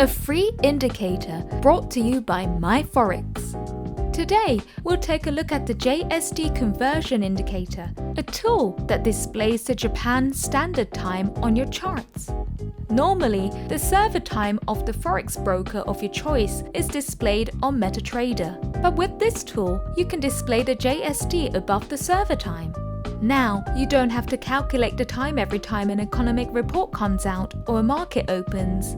a free indicator brought to you by Myforex. Today, we'll take a look at the JST Conversion Indicator, a tool that displays the Japan Standard Time on your charts. Normally, the server time of the forex broker of your choice is displayed on MetaTrader, but with this tool, you can display the JST above the server time. Now, you don't have to calculate the time every time an economic report comes out or a market opens.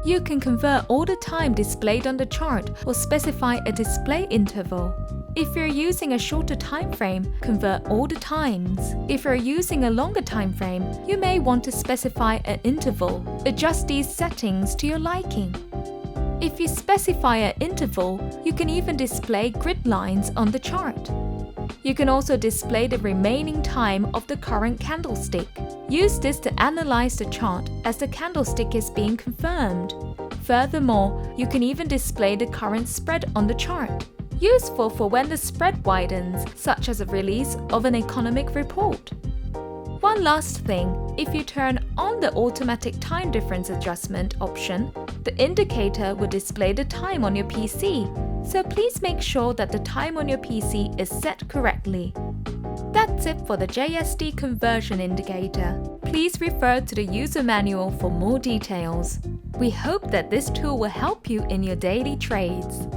You can convert all the time displayed on the chart or specify a display interval. If you're using a shorter time frame, convert all the times. If you're using a longer time frame, you may want to specify an interval. Adjust these settings to your liking. If you specify an interval, you can even display grid lines on the chart. You can also display the remaining time of the current candlestick. Use this to analyze the chart as the candlestick is being confirmed. Furthermore, you can even display the current spread on the chart. Useful for when the spread widens, such as a release of an economic report. One last thing, if you turn on the automatic time difference adjustment option, the indicator will display the time on your PC. So please make sure that the time on your PC is set correctly. That's it for the JST Conversion Indicator. Please refer to the user manual for more details. We hope that this tool will help you in your daily trades.